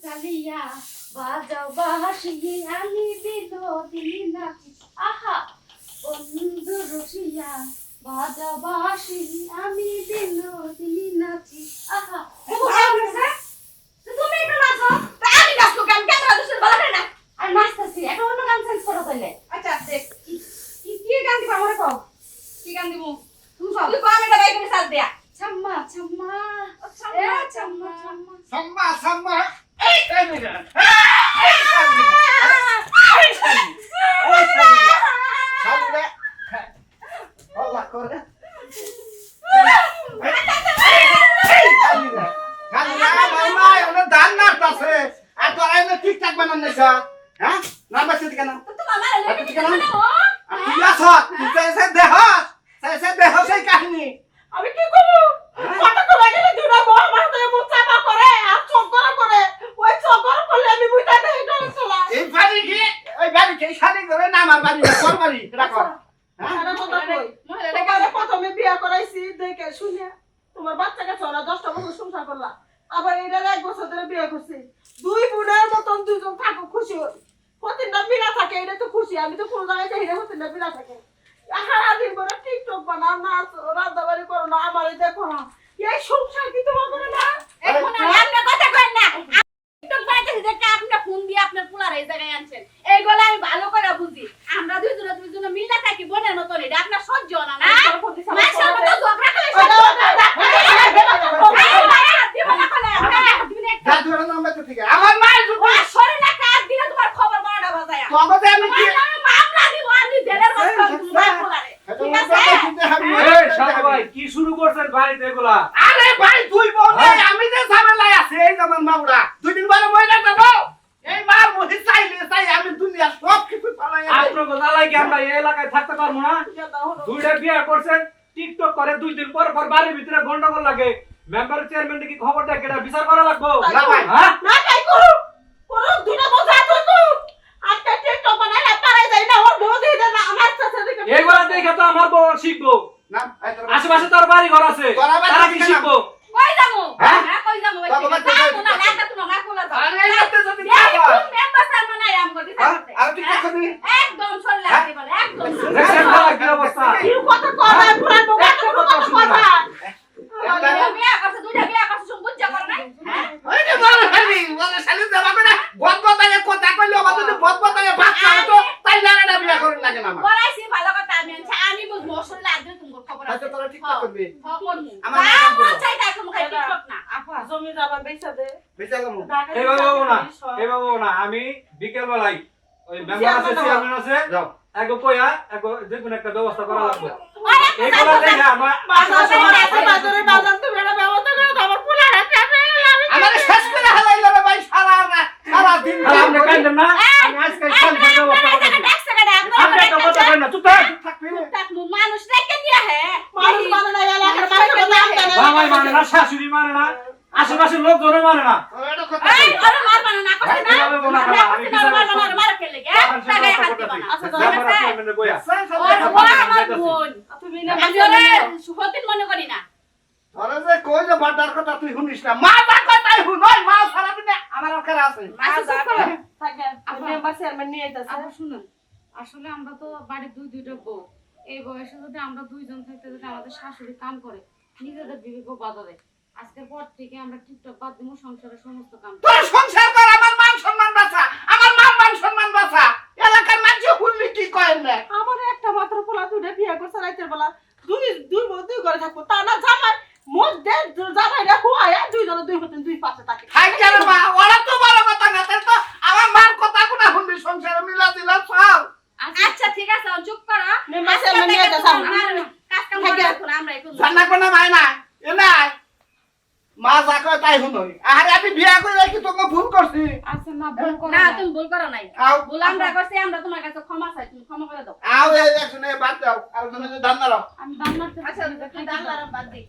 চালিয়া বাজাও বাঁশি আমি বিনোদিনী নাচি আহা বন্ধু রসিয়া বাজাও বাঁশি আমি বিনোদিনী নাচি আহা তুমি একটু নাচো আমি নাচবো কেন কেন দোষের বলা না আর নাচতেছি একটা অন্য গান চেঞ্জ করো তাইলে আচ্ছা দেখ কি গান দিবা আমারে কও কি গান দিব তুমি কও তুই কও আমি এটা গাইতে সাথ দিয়া ছাম্মা ছাম্মা ছাম্মা ছাম্মা সাম্মা সাম্মা এই কামিনা Allah করে ঠিকঠাক বানান না হ্যাঁ না বাচ্চা কেন কাহিনী আমি কি করব কত করে গেলে দুটা বড় মাথা দিয়ে মুখ চাপা করে আর চোখ গরম করে ওই চোখ গরম করলে আমি বুঝতে দেই না চলা এই বাড়ি কি ওই বাড়ি কি শাড়ি করে না আমার বাড়ি না তোর বাড়ি রাখো হ্যাঁ আরে কথা কই তোমারে প্রথমে বিয়া করাইছি দেখে শুনে তোমার বাচ্চাকে ছড়া 10টা বছর সংসার করলা আবার এটার 1 বছর ধরে বিয়া করছি দুই বোনের মতন দুজন থাকো খুশি হই প্রতিটা মিলা থাকে এটা তো খুশি আমি তো কোন জায়গায় যাই না প্রতিটা মিলা থাকে সারা দিন বড় টিকটক বানাও না রান্নাবাড়ি করো না আমারে দেখো না এই সংসার কি তোমার করে না এখন আপনি কথা কই না টিকটক বানাইতেছি দেখে আপনি ফোন দিয়ে আপনার পোলার এই জায়গায় আনছেন এইগুলা আমি ভালো করে বুঝি আমরা দুইজনে মিল্লা থাকি বোনের মত এটা আপনার সহ্য না না মাইশার মত ঝগড়া খালি সহ্য আমার মায়ের শরীরে কাজ দিলে তোমার খবর মারাটা বাজায়া তোমাকে আমি কি মামলা দিব আমি জেলের মত তোমার পোলারে ঠিক আছে এই সাধু ভাই কি শুরু করছেন বাড়িতে এগুলা? আরে ভাই তুই বল আমি যে ঝামেলায় আছি এই zaman মাউড়া দুই দিন পরে মইরা যাব এই মার মহি চাই আমি দুনিয়া সব কিছু ফালাই আপনার কথা লাগে আমরা এই এলাকায় থাকতে পারবো না। দুইটা বিয়ে করছেন টিকটক করে 2 দিন পর পর বাড়ির ভিতরে গন্ডগোল লাগে মেম্বার চেয়ারম্যান কি খবর দেয় কেডা বিচার করা লাগবো না ভাই হ্যাঁ না কাই করো করো দুটা বোঝা তুই তো আজকে টিকটক বানাইলে পারে যাই না ওর বউ দিয়ে না আমার সাথে দেখে এইগুলা দেখে তো আমার বউ শিখবো না আশেপাশে তোর বাড়ি ঘর আছে তোরা বাড়ি তারা কি থেকে না। শিখবো কই যামু হ্যাঁ? হ্যাঁ কই যামু ওই বাবা, দিকে বাবা, যামু না লাগা তুমি না কোলা যাও আরে এতে যদি মেম্বার স্যার মানে আম করতে আর তুই কি করবি একদম সরে লাগতে বলে একদম দেখছেন বাবা কি অবস্থা কি কথা কয় পুরান বউ কথা বিয়া করছে দুইটা বিয়া করছে সব বুঝা করে নাই হ্যাঁ ওই যে বলে শালি দেবা করে বদবদায়ে কথা কইলো আমাদের যদি বদবদায়ে বাচ্চা হতো তাই না বিয়া করুন লাগে না আমার বলাইছি ভালো কথা আমি বুঝবো আসলে লাগবে তোমার খবর আছে আচ্ছা তোরা ঠিকঠাক করবি খবর আমার নাম বলো। চাই তাই তুমি খাই টিকটক না আপা জমি যাবা বেচা দে বেচা গমু এই বাবু না এই বাবু না আমি বিকেল বেলায় ওই মেম্বার আছে চেয়ারম্যান আছে যাও এগো কইয়া এগো যে কোনো একটা ব্যবস্থা করা লাগবে আরে এইগুলা দেখে আমার বাজারে বাজার তো বেড়া ব্যবস্থা করে আমার পোলা হাতে আমার শেষ করে হালাইলো রে ভাই সারা দিন আপনি কাইন্দেন না আমি আজকে খালি ব্যবস্থা করতেছি আপনি একটা কথা কই না চুপ থাক থাকবি মানুষ রেখে দিয়া হে মানুষ মানে না এলাকার মানুষ বাবাই মানে না শাশুড়ি মানে না আশেপাশের লোকজনও মানে না ওটা কথা এই আরে মার বানা না করতে না এইভাবে বলা খারাপ, আমি কি জানি? মার ফেলে গে টাকায় হাত দিবা না আচ্ছা মেম্বার চেয়ারম্যানে কইয়া ও আমার বোন তুমি না আমি ওরে সুখতিন মনে করি না তোরা যে কই যে বাটার কথা তুই শুনিস না মা বাবা কথাই শুনই মা সারা দিন আমার ওখানে আছে থাকে আপনি মেম্বার চেয়ারম্যান নিয়ে আইতাছে আপু শুনুন আসলে আমরা তো বাড়ির দুইটা বউ এই বয়সে যদি আমরা দুইজন থাকতে যদি আমাদের শাশুড়ি কাম করে নিজেদের বিবেকও বাধা দেয় আজকের পর থেকে আমরা টিকটক বাদ দিব সংসারের সমস্ত কাম তোর সংসার কর আমার মান সম্মান বাঁচা আমার মান সম্মান বাঁচা এলাকার মানুষ শুনলি কি কয় না আমার একটা মাত্র পোলা দুইটা বিয়া করছে রাইতের বেলা দুই বউ দুই ঘরে থাকবো তা না জামাই মধ্যে জামাই রে হুয়ায়া দুইজন দুই হতেন দুই পাশে থাকে খাই কেন মা ওরা তো বড় কথা না তাই তো আমার মার কথা কোনা শুনবি সংসারে মিলা দিলা সব আচ্ছা ঠিক আছে চুপ করো মেম্বার চেয়ারম্যান নিয়ে আইতাছে কাজ কাম করে এখন আমরা এখন জানা কোনা মাই না এ নাই মা যা কয় তাই শুনই আরে আমি বিয়া করে কি তোকে ভুল করছি আচ্ছা না ভুল করো না না তুমি ভুল করো নাই আও ভুল আমরা করছি আমরা তোমার কাছে ক্ষমা চাই তুমি ক্ষমা করে দাও আও এই একজনে বাদ দাও আর জনে দান দাও আমি দাম মারতে আচ্ছা তুমি দাঁড়ালাম বাদ দিই